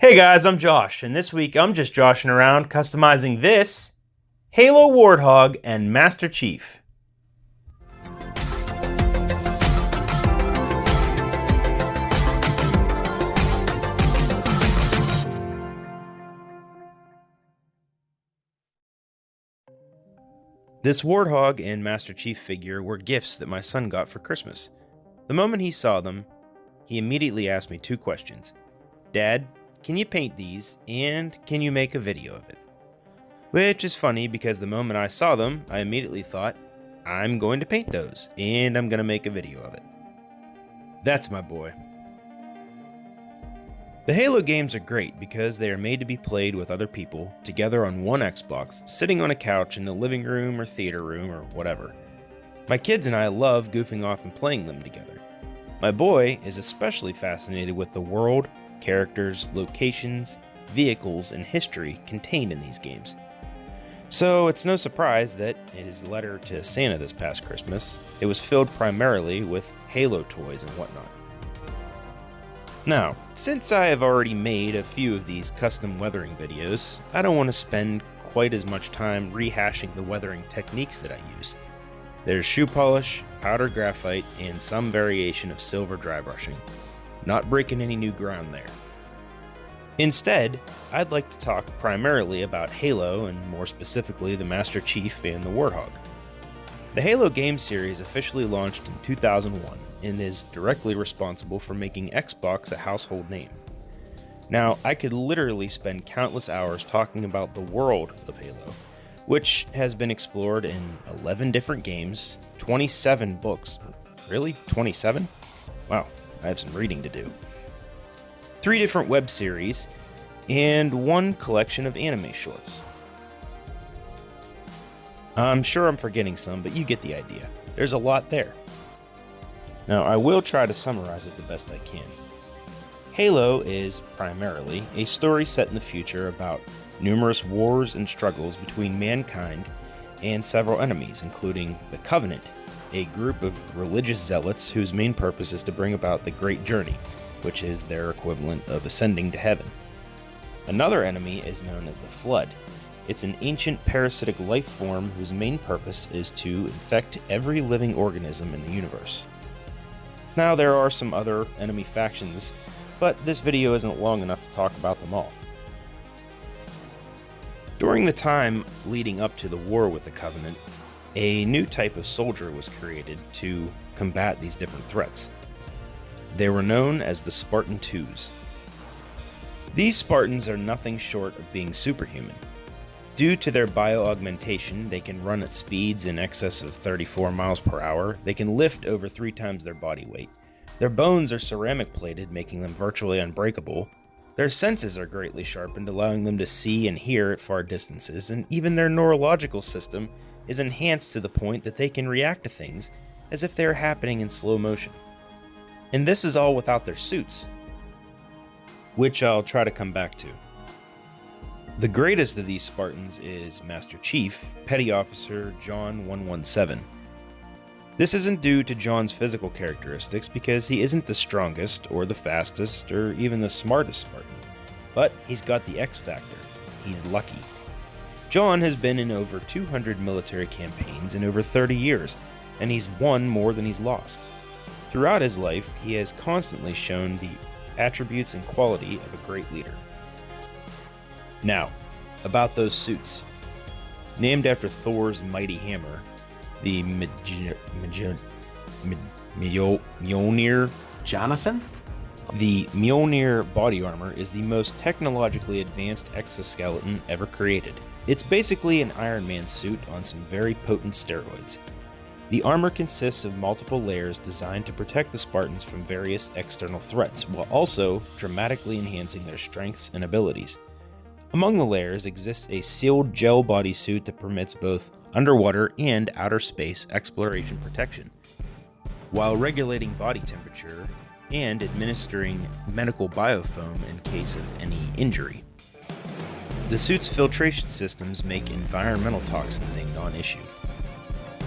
Hey guys, I'm Josh, and this week I'm just joshing around customizing this Halo Warthog and Master Chief. This Warthog and Master Chief figure were gifts that my son got for Christmas. The moment he saw them, he immediately asked me two questions. Dad, can you paint these, and can you make a video of it? Which is funny because the moment I saw them, I immediately thought, I'm going to paint those, and I'm going to make a video of it. That's my boy. The Halo games are great because they are made to be played with other people, together on one Xbox, sitting on a couch in the living room or theater room or whatever. My kids and I love goofing off and playing them together. My boy is especially fascinated with the world, characters, locations, vehicles, and history contained in these games. So it's no surprise that in his letter to Santa this past Christmas, it was filled primarily with Halo toys and whatnot. Now, since I have already made a few of these custom weathering videos, I don't want to spend quite as much time rehashing the weathering techniques that I use. There's shoe polish, powder graphite, and some variation of silver dry brushing. Not breaking any new ground there. Instead, I'd like to talk primarily about Halo and more specifically the Master Chief and the Warthog. The Halo game series officially launched in 2001 and is directly responsible for making Xbox a household name. Now, I could literally spend countless hours talking about the world of Halo, which has been explored in 11 different games, 27 books. Really? 27? Wow, I have some reading to do. 3 different web series, and 1 collection of anime shorts. I'm sure I'm forgetting some, but you get the idea. There's a lot there. Now, I will try to summarize it the best I can. Halo is primarily a story set in the future about numerous wars and struggles between mankind and several enemies, including the Covenant, a group of religious zealots whose main purpose is to bring about the Great Journey, which is their equivalent of ascending to heaven. Another enemy is known as the Flood. It's an ancient parasitic life form whose main purpose is to infect every living organism in the universe. Now, there are some other enemy factions, but this video isn't long enough to talk about them all. During the time leading up to the war with the Covenant, a new type of soldier was created to combat these different threats. They were known as the Spartan IIs. These Spartans are nothing short of being superhuman. Due to their bio-augmentation, they can run at speeds in excess of 34 miles per hour, they can lift over 3 times their body weight, their bones are ceramic plated, making them virtually unbreakable, their senses are greatly sharpened, allowing them to see and hear at far distances, and even their neurological system is enhanced to the point that they can react to things as if they are happening in slow motion. And this is all without their suits, which I'll try to come back to. The greatest of these Spartans is Master Chief, Petty Officer John 117. This isn't due to John's physical characteristics because he isn't the strongest or the fastest or even the smartest Spartan, but he's got the X factor. He's lucky. John has been in over 200 military campaigns in over 30 years, and he's won more than he's lost. Throughout his life, he has constantly shown the attributes and quality of a great leader. Now, about those suits. Named after Thor's mighty hammer, the Mjolnir. Jonathan? The Mjolnir body armor is the most technologically advanced exoskeleton ever created. It's basically an Iron Man suit on some very potent steroids. The armor consists of multiple layers designed to protect the Spartans from various external threats, while also dramatically enhancing their strengths and abilities. Among the layers exists a sealed gel bodysuit that permits both underwater and outer space exploration protection, while regulating body temperature and administering medical biofoam in case of any injury. The suit's filtration systems make environmental toxins a non-issue.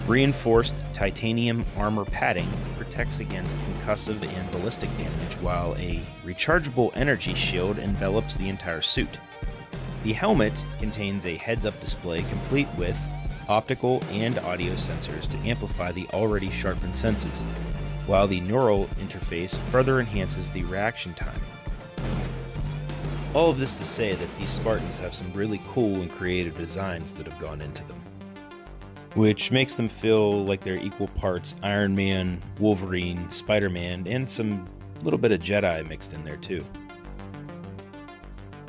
Reinforced titanium armor padding protects against concussive and ballistic damage, while a rechargeable energy shield envelops the entire suit. The helmet contains a heads-up display complete with optical and audio sensors to amplify the already sharpened senses, while the neural interface further enhances the reaction time. All of this to say that these Spartans have some really cool and creative designs that have gone into them, which makes them feel like they're equal parts Iron Man, Wolverine, Spider-Man, and some little bit of Jedi mixed in there too.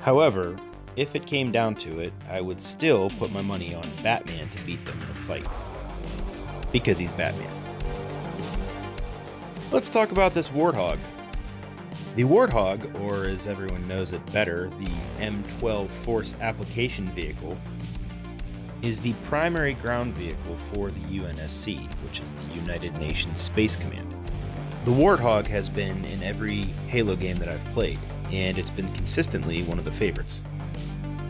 However, if it came down to it, I would still put my money on Batman to beat them in a fight, because he's Batman. Let's talk about this Warthog. The Warthog, or as everyone knows it better, the M12 Force Application Vehicle, is the primary ground vehicle for the UNSC, which is the United Nations Space Command. The Warthog has been in every Halo game that I've played, and it's been consistently one of the favorites.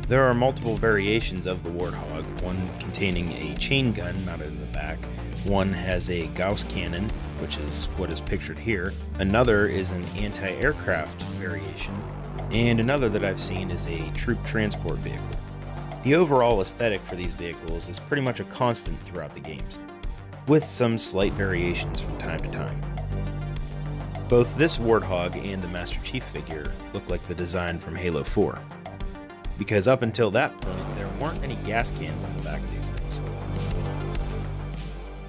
There are multiple variations of the Warthog, one containing a chain gun mounted in the back, one has a Gauss cannon, which is what is pictured here, another is an anti-aircraft variation, and another that I've seen is a troop transport vehicle. The overall aesthetic for these vehicles is pretty much a constant throughout the games, with some slight variations from time to time. Both this Warthog and the Master Chief figure look like the design from Halo 4. Because up until that point, there weren't any gas cans on the back of these things.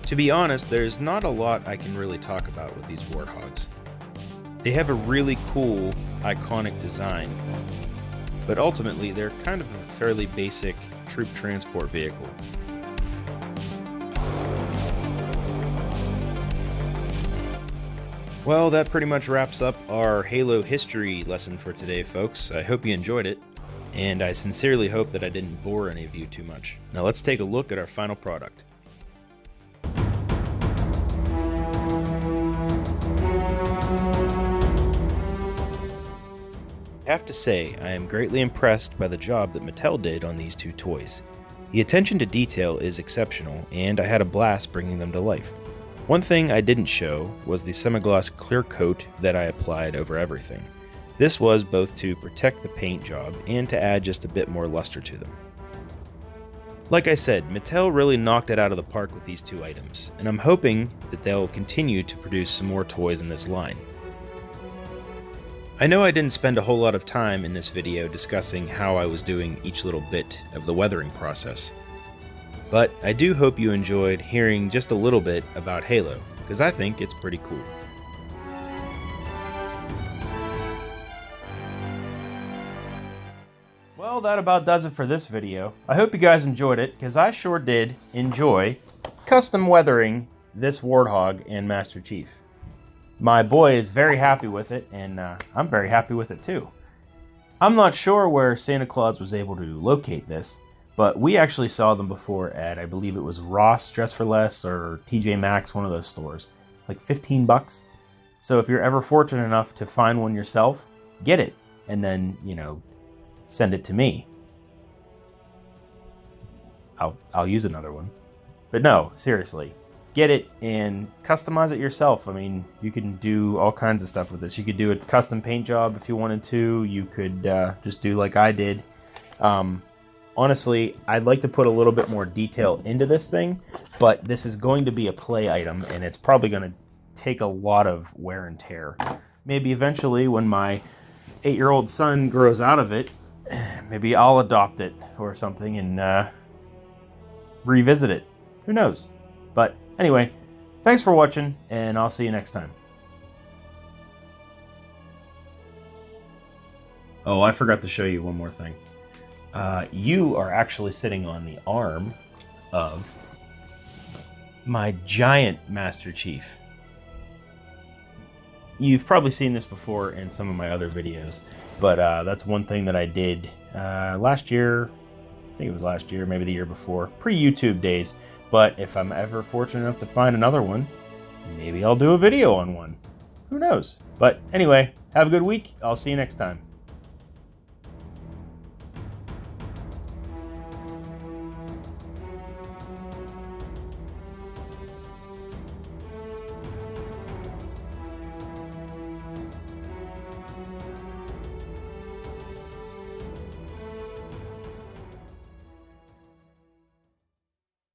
To be honest, there's not a lot I can really talk about with these Warthogs. They have a really cool, iconic design, but ultimately they're kind of a fairly basic troop transport vehicle. Well, that pretty much wraps up our Halo history lesson for today, folks. I hope you enjoyed it, and I sincerely hope that I didn't bore any of you too much. Now let's take a look at our final product. I have to say, I am greatly impressed by the job that Mattel did on these two toys. The attention to detail is exceptional, and I had a blast bringing them to life. One thing I didn't show was the semi-gloss clear coat that I applied over everything. This was both to protect the paint job and to add just a bit more luster to them. Like I said, Mattel really knocked it out of the park with these two items, and I'm hoping that they'll continue to produce some more toys in this line. I know I didn't spend a whole lot of time in this video discussing how I was doing each little bit of the weathering process, but I do hope you enjoyed hearing just a little bit about Halo, because I think it's pretty cool. Well, that about does it for this video. I hope you guys enjoyed it, because I sure did enjoy custom weathering this Warthog and Master Chief. My boy is very happy with it, and I'm very happy with it too. I'm not sure where Santa Claus was able to locate this, but we actually saw them before at, I believe it was Ross Dress for Less or TJ Maxx, one of those stores. Like 15 bucks. So if you're ever fortunate enough to find one yourself, get it, and then, you know, send it to me. I'll use another one. But no, seriously, get it and customize it yourself. I mean, you can do all kinds of stuff with this. You could do a custom paint job if you wanted to. You could just do like I did. Honestly, I'd like to put a little bit more detail into this thing, but this is going to be a play item, and it's probably going to take a lot of wear and tear. Maybe eventually, when my 8-year-old son grows out of it, maybe I'll adopt it or something and revisit it. Who knows? But anyway, thanks for watching, and I'll see you next time. Oh, I forgot to show you one more thing. You are actually sitting on the arm of my giant Master Chief. You've probably seen this before in some of my other videos, but that's one thing that I did last year. I think it was last year, maybe the year before, pre-YouTube days. But if I'm ever fortunate enough to find another one, maybe I'll do a video on one. Who knows? But anyway, have a good week. I'll see you next time.